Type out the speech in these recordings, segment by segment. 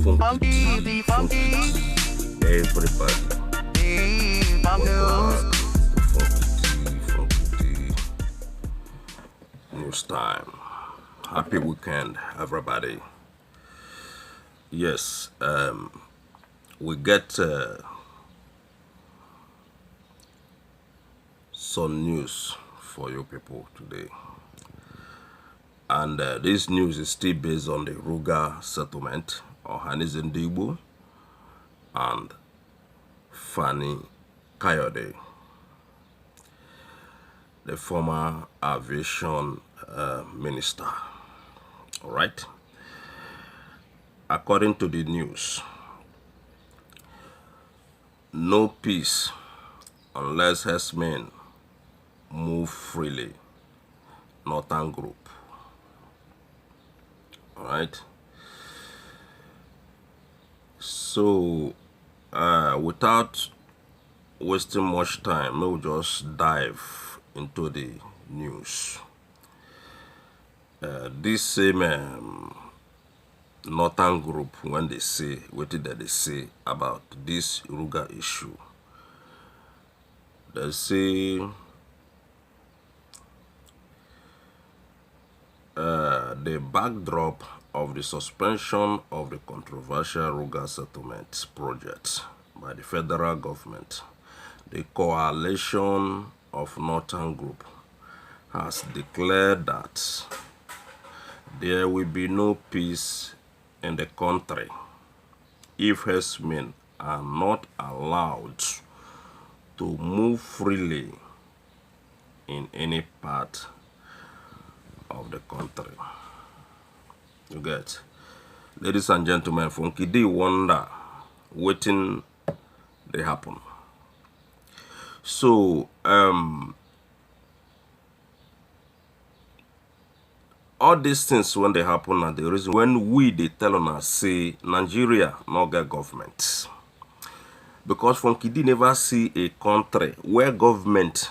Funky, funky. Everybody. Welcome back to Funky News Time. Happy weekend, everybody. Yes, we get some news for you people today. And this news is still based on the Ruga settlement, Ohanaeze Ndigbo and FULANI Kayode, the former aviation minister. All right. According to the news, no peace unless HERDSMEN move freely. Northern Group. All right. So, without wasting much time, we'll just dive into the news. This same Northern Group, when they say what did they say about this Ruga issue, they say the backdrop of the suspension of the controversial Ruga settlement project by the federal government, the coalition of Northern Group has declared that there will be no peace in the country if HERDSMEN are not allowed to move freely in any part of the country. You get, ladies and gentlemen, Funky D wonder waiting they happen. So all these things when they happen are the reason when we they tell on us say Nigeria no get government. Because Funky D never see a country where government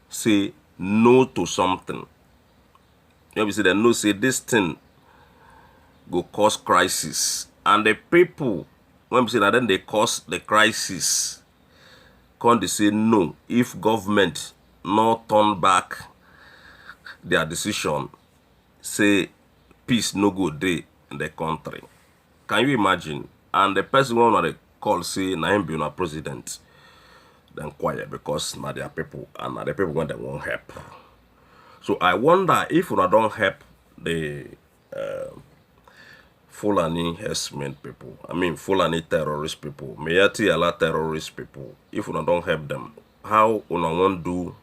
say no to something. You know, say they know say this thing go cause crisis, and the people when we say that then they cause the crisis, can't they say no if government not turn back their decision, say peace no go day in the country. Can you imagine? And the person when they call say na him be una president, then quiet because na their people and na the people when they won't help. So I wonder if una don't help the FULANI HERDSMEN people, I mean FULANI terrorist people, Miyetti Allah terrorist people, if una don't help them, how una won't do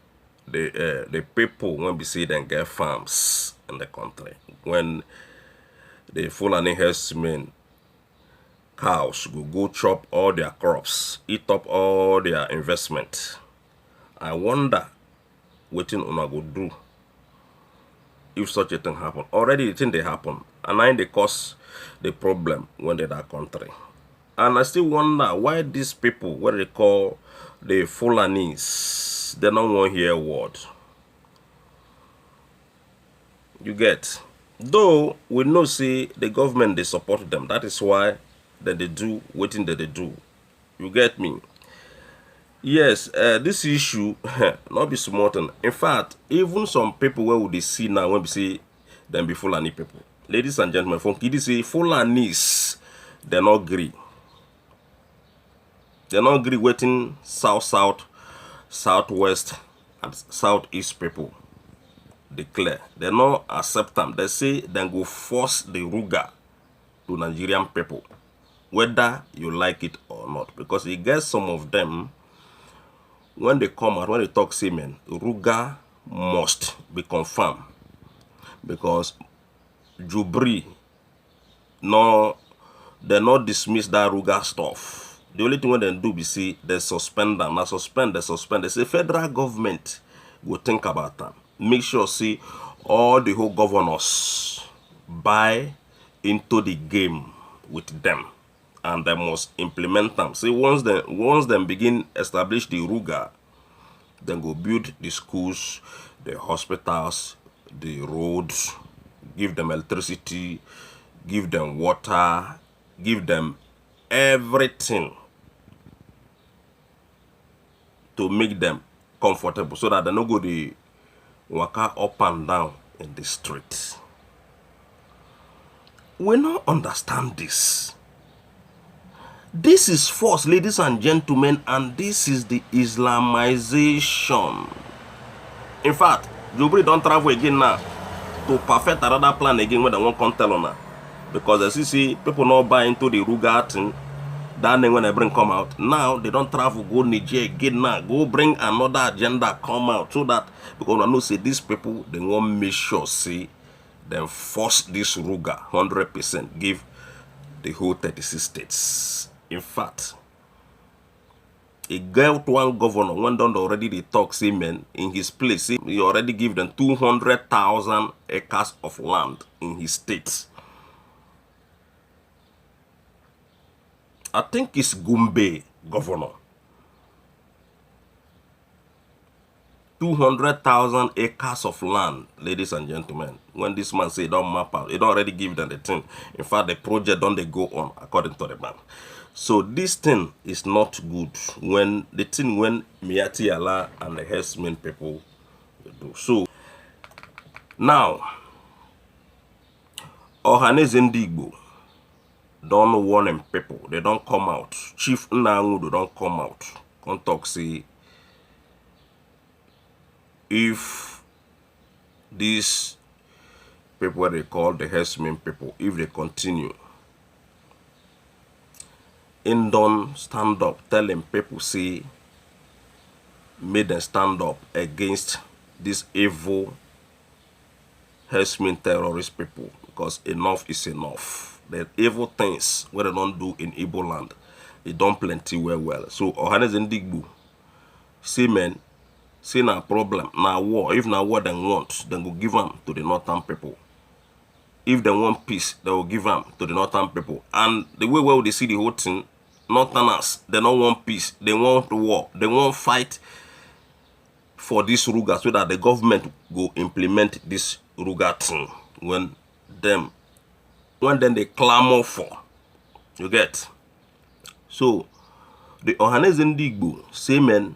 the people when we see them get farms in the country, when the FULANI HERDSMEN cows go chop all their crops, eat up all their investment. I wonder what una go do if such a thing happen. Already the thing they happen, and I they cause the problem when they're that country. And I still wonder why these people, what they call the Fulanis, they don't want to hear a word. You get? Though we know see the government they support them. That is why that they do waiting that they do. You get me? Yes, this issue not be smart. In fact, even some people where would they see now when we see them be Fulani people. Ladies and gentlemen, from Kidi say Fulanis, they not agree. They not agree waiting south, southwest, and southeast people declare. They not accept them. They say they go force the Ruga to Nigerian people, whether you like it or not. Because you get some of them, when they come out, when they talk semen, Ruga must be confirmed. Because Jubri, no, they not dismiss that Ruga stuff. The only thing when they do be see they suspend them. Now suspend. They say federal government will think about them. Make sure see all the whole governors buy into the game with them, and they must implement them. See once them begin establish the Ruga, then go build the schools, the hospitals, the roads, give them electricity, give them water, give them everything to make them comfortable so that they no go the waka up and down in the street. We not understand this. This is force, ladies and gentlemen, and this is the Islamization. In fact, Jubri don't travel again now to perfect another plan again when they won't come tell on her. Because as you see, people not buy into the Ruga thing. Then when they bring come out, now they don't travel go Niger again now. Go bring another agenda come out so that because I know say these people they won't make sure see then force this Ruga 100% give the whole 36 states. In fact, a girl to one governor went on already the talk say man in his place. He already give them 200,000 acres of land in his state. I think it's Gombe governor. 200,000 acres of land, ladies and gentlemen. When this man say don't map out, he don't already give them the thing. In fact, the project don't they go on according to the man. So this thing is not good when the thing when Miyetti Allah and the HERDSMEN people do. So now Ohanaeze Ndigbo don't warn them people. They don't come out. Chief Nangudo don't come out. Come talk say if these people they call the HERDSMEN people, if they continue, in don't stand up, telling people say made them stand up against these evil HERDSMEN terrorist people because enough is enough. The evil things what they don't do in Igbo land, they don't plenty well. So Ohanaeze Ndigbo say man, say na problem, na war. If na war they want, then go give them to the northern people. If they want peace, they will give them to the northern people. And the way where they see the whole thing, northerners, they don't want peace, they want war, they want fight for this Ruga so that the government go implement this Ruga thing when then they clamor for. You get? So the Ohanaeze Ndigbo say men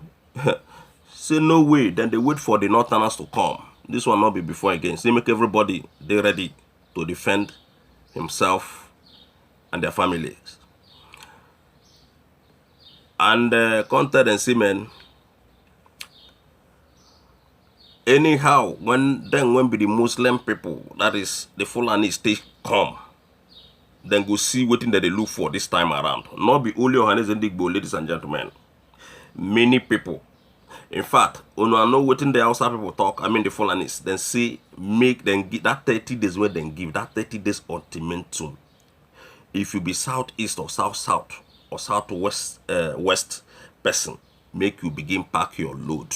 say no way, then they wait for the northerners to come. This will not be before again. Say make everybody they ready to defend himself and their families. And content and say men anyhow when be the Muslim people, that is the Fulani state come, then go see what that they look for this time around. Not be only Ohanaeze Ndigbo, ladies and gentlemen. Many people. In fact, when I know what the outside people talk, I mean the Fulanis, then say make them give that 30 days where they give that 30 days ultimatum. If you be southeast or south or southwest west person, make you begin pack your load.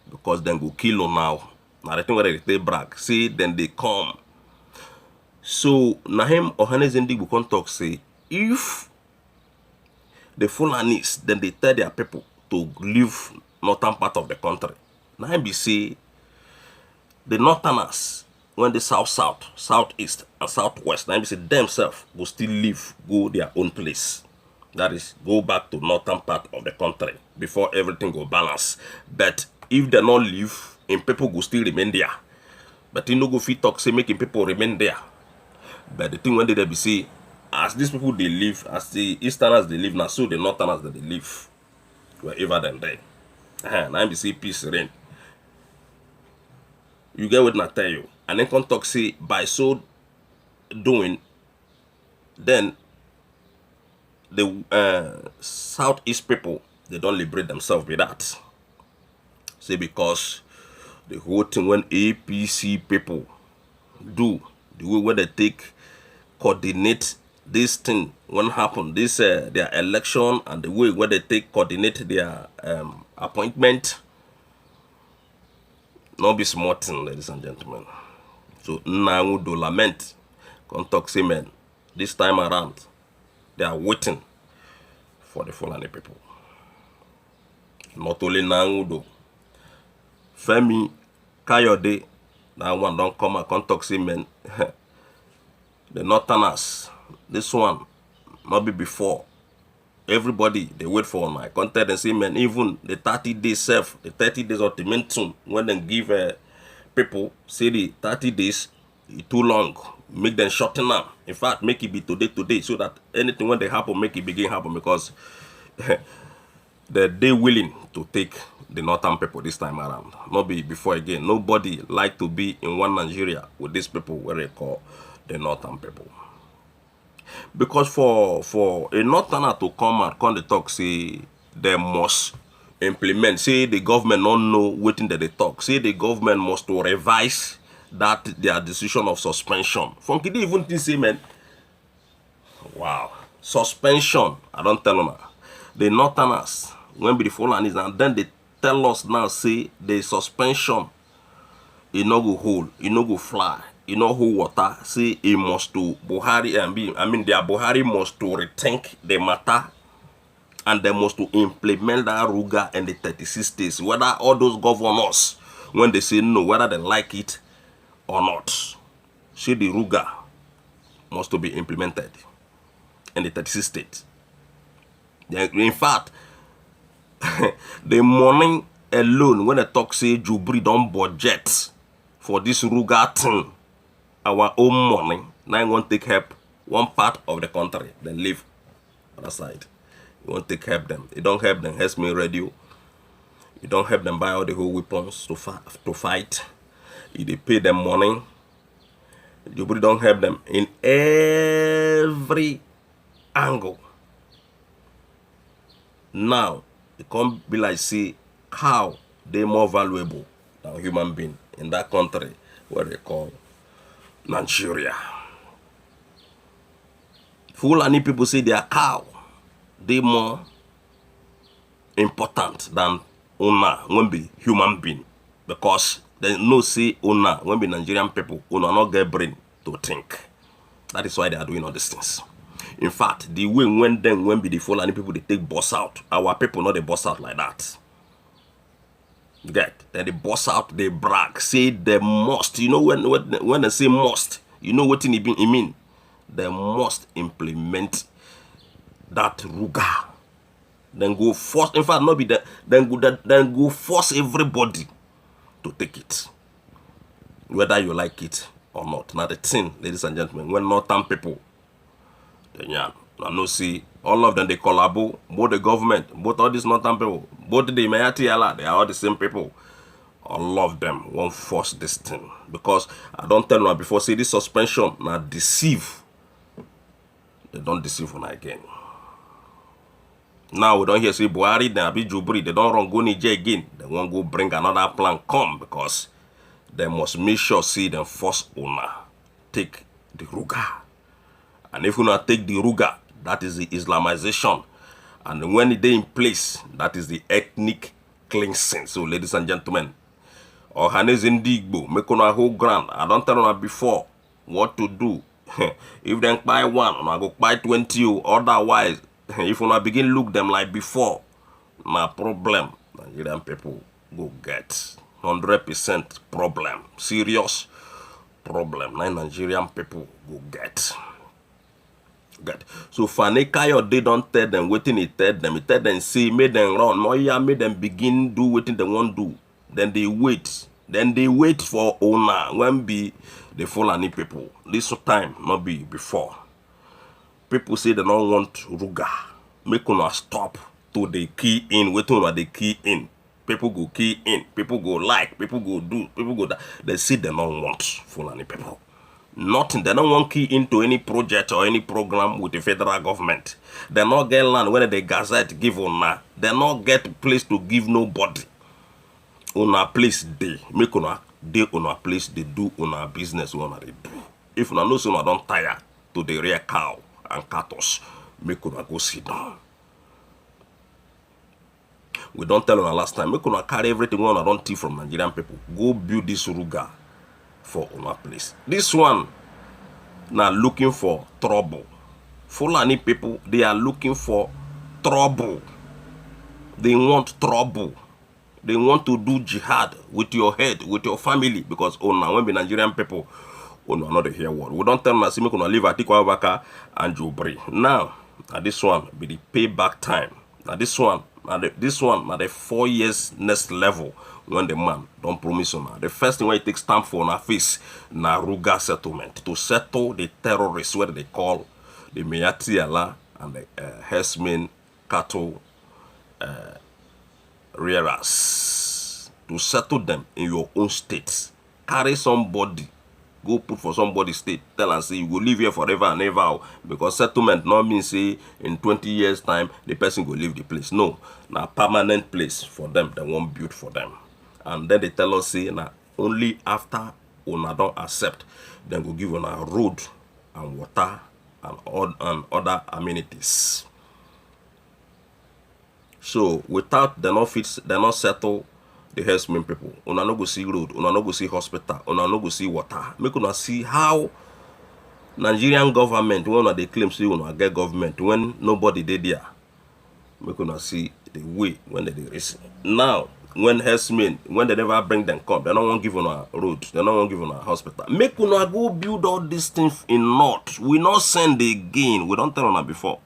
Because then go kill you now. Now the thing where they brag. See, then they come. So Nahem Ohanaeze Ndigbo can talk say if the Fulanis then they tell their people to leave northern part of the country. Now be say the northerners when the southeast and southwest, now be say themselves will still leave, go their own place. That is go back to northern part of the country before everything go balance. But if they not leave, and people go still remain there. But you no go fit talk say making people remain there. But the thing when they be say, as these people they live, as the easterners they live, now so the northerners that they live, wherever them there. Now be say peace reign. You get what I tell you, and then come talk say by so doing, then the southeast people they don't liberate themselves with that. Say because the whole thing when APC people do the way where they take coordinate this thing when happen this their election and the way where they take coordinate their appointment, not be small thing, ladies and gentlemen. So now do lament come talk say men this time around they are waiting for the Fulani people. Not only Nangudo, Femi Kayode, that one don't come and come talk say men. The northerners, this one, not be before. Everybody, they wait for my content and say, man, even the 30 days self, the 30 days ultimatum, when they give people, say the 30 days is too long, make them shorten up. In fact, make it be today, so that anything when they happen, make it begin happen, because they willing to take the northern people this time around. Not be before again. Nobody like to be in one Nigeria with these people where they call the northern people. Because for a northerner to come and come to talk, say they must implement, say the government don't know waiting that they talk, say the government must to revise that their decision of suspension. From Kidi even think say, man, wow, suspension. I don't tell them. The northerners when be the FULANIs, and then they tell us now, say the suspension, it no go hold, it no go fly. You know who water, say he must to Buhari and be, their Buhari must to rethink the matter, and they must to implement that Ruga and the 36 states, whether all those governors, when they say no, whether they like it or not, say the Ruga must to be implemented in the 36 states. In fact, the money alone, when they talk say Jubri don't budget for this Ruga thing, our own money, now you want to take help one part of the country, then leave other side. You want to take help them. You don't help them, HERDSMEN radio. You don't help them buy all the whole weapons to fight. You pay them money. You don't help them in every angle. Now, it can't be like, see, cow, they're more valuable than human being in that country where they call Nigeria. Fulani people say they are cow. They more important than Una when be human being, because they no say Una when be Nigerian people. Una not get brain to think. That is why they are doing all these things. In fact, the way when be the Fulani people they take boss out, our people not they boss out like that. Get then they boss out, they brag, say they must. You know when they say must, you know what it mean? They must implement that Ruga. Then go force. In fact, not be that. Then go force everybody to take it, whether you like it or not. Now the thing, ladies and gentlemen, when northern people, then yeah, I know see all of them they collabo, both the government, both all these northern people, both the Miyetti Allah, they are all the same people. All of them won't force this thing, because I don't tell them before, say this suspension now deceive. They don't deceive one again. Now we don't hear say Buhari, then Abi Jubri, they don't run go Niger again. They won't go bring another plan come, because they must make sure see them force owner take the Ruga. And if you not take the Ruga, that is the Islamization. And when it is in place, that is the ethnic cleansing. So ladies and gentlemen, Ohanaeze Ndigbo, make on a whole ground. I don't tell them before what to do. If they buy one, I go buy 20. Otherwise, if you not begin look them like before, my problem, Nigerian people go get 100% problem, serious problem. Nigerian people go get. So Fanekayo, they don't tell them waiting. He tell them say make them run. Moya make them begin do what they want do. Then they wait. Then they wait for owner when be the Fulani people. This time not be before. People say they don't want Ruga. Make una stop to the key in. Wait on the key in. People go key in. People go like. People go do. People go that. They say they don't want Fulani people. Nothing. They don't want key into any project or any program with the federal government. They not get land when the gazette give una. They not get place to give nobody. Una place they make una they una place they do una business una they do. If una know so una don't tire to the rear cow and cattle, make una go sit down. We don't tell una last time. Make una carry everything una don't take from Nigerian people. Go build this Ruga for una place. This one now looking for trouble. Fulani people, they are looking for trouble. They want trouble. They want to do jihad with your head, with your family, because now when the Nigerian people, not the hear word. We don't tell them that make una leave Atiku Abubakar and Jubri. Now, And this one be the payback time. Now this one, now the 4 years next level when the man don't promise on. The first thing when it takes time for on our face, na Ruga settlement to settle the terrorists, what they call the Miyetti Allah and the HERDSMEN cattle rearers, to settle them in your own state. Carry somebody, go put for somebody's state, tell and say you go live here forever and ever, because settlement not mean say in 20 years time the person go leave the place. No, na permanent place for them, they won't build for them. And then they tell us say na only after una don't accept, then go give una road and water and other amenities. So without they not settle the HERDSMEN people, una no go see road, una no go see hospital, una no go see water. Make una see how Nigerian government, when they claim say una get government, when nobody did there. Make una see the way when they race. Now, when HERDSMEN, when they never bring them come, they don't want to give una road, they don't want to give una hospital. Make una go build all these things in North. We not send again. We don't tell una before.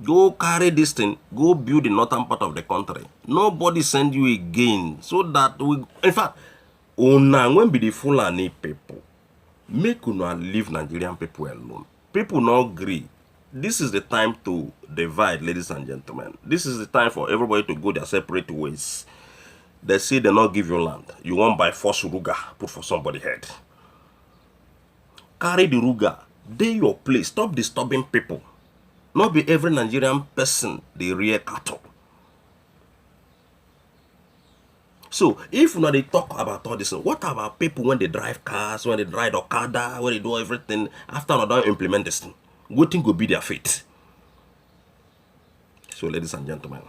Go carry this thing, go build the northern part of the country. Nobody send you again. So that we, in fact, una when be the Fulani people, make una leave Nigerian people alone. People not agree. This is the time to divide, ladies and gentlemen. This is the time for everybody to go their separate ways. They say they not give you land. You want by force Ruga, put for somebody's head. Carry the Ruga. They your place. Stop disturbing people. Not be every Nigerian person the rear cattle. So if now they talk about all this, what about people when they drive cars, when they drive Okada, when they do everything, after they don't implement this thing? What thing will be their fate? So ladies and gentlemen,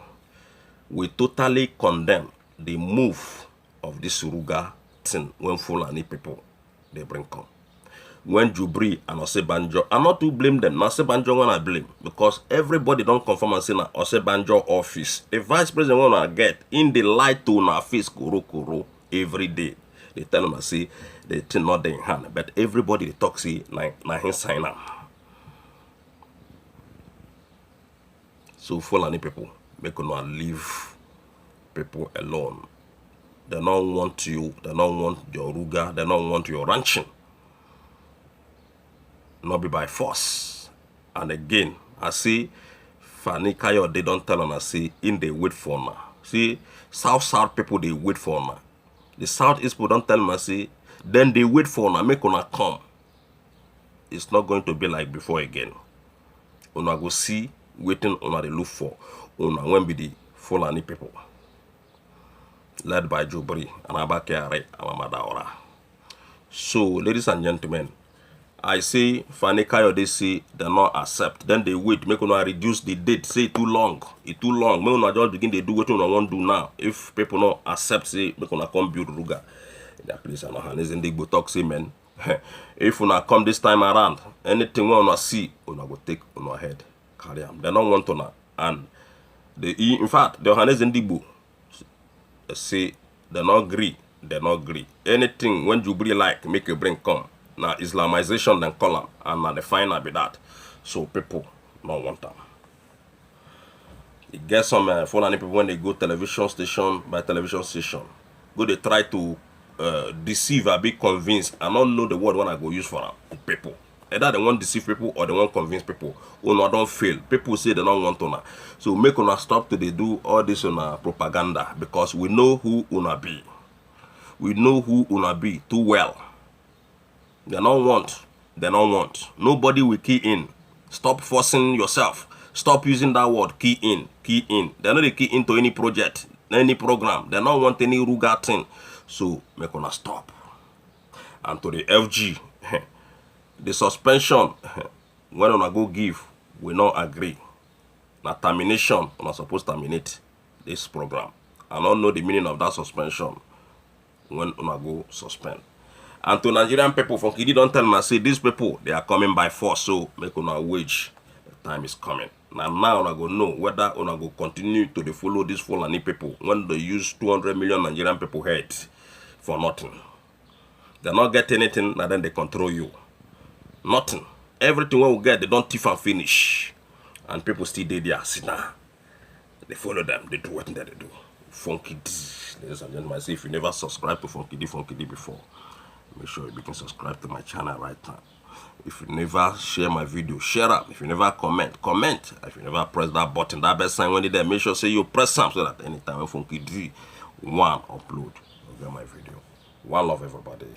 we totally condemn the move of this Ruga thing when Fulani people they bring come. When Jubri and Osebanjo, I'm not to blame them. Now Osebanjo when I blame, because everybody don't confirm and say na Osebanjo office. The vice president wanna get in the light to na face kuro every day. They tell them say they thing not in hand, but everybody they talk say na him sign up. So Fulani people, make una leave people alone. They don't want you. They don't want your Ruga. They don't want your ranching. Not be by force. And again, I see Fani Kayo, they don't tell them, I see in they wait for now. See, South people they wait for now. The Southeast people don't tell them, I see, then they wait for now, make una come. It's not going to be like before again. Una go see, waiting una they look for. Una when be the Fulani people. Led by Jubri and Abakiare and Amadaora. So, ladies and gentlemen, I say Fani Kayo they say they not accept. Then they wait, make una reduce the date. Say it too long. It too long. Make una just begin they do what una want to do now. If people not accept, say make una come build Ruga in that place. And Ohanaeze Ndigbo talk say man. If una come this time around, anything we una see, una go take una head. Carry them. They don't want una. And in fact, the Ohanaeze Ndigbo say they not agree. They not agree. Anything when Jubri like, make a bring come. Now Islamization then call them, and now the final be that. So people don't want them. You get some Fulani people when they go television station by television station, go they try to deceive or be convinced and not know the word when I go use for them. People. Either they want to deceive people or they want to convince people. Una don't fail. People say they don't want to. So make una stop to they do all this propaganda, because we know who una be. We know who una be too well. They don't want. They don't want. Nobody will key in. Stop forcing yourself. Stop using that word key in. Key in. They're not key into any project, any program. They don't want any Ruga thing. So make una stop. And to the FG, the suspension, when una go give, we not agree. Now termination, una supposed to terminate this program. I don't know the meaning of that suspension when una go suspend. And to Nigerian people from Kidi don't tell me, say these people they are coming by force, so make una wage. The time is coming. Now una go know whether una go continue to follow these Fulani people when they use 200 million Nigerian people head for nothing. They not get anything, and then they control you. Nothing. everything we get, they don't thief and finish. And people still did there, see now. They follow them, they do what they do. Funky D. Ladies and gentlemen, see if you never subscribed to Funky D before, make sure you begin subscribe to my channel right now. If you never share my video, share up. If you never comment. If you never press that button, that bell sign when it there, make sure say you press some so that anytime when Funky D one upload, you get my video. One love everybody.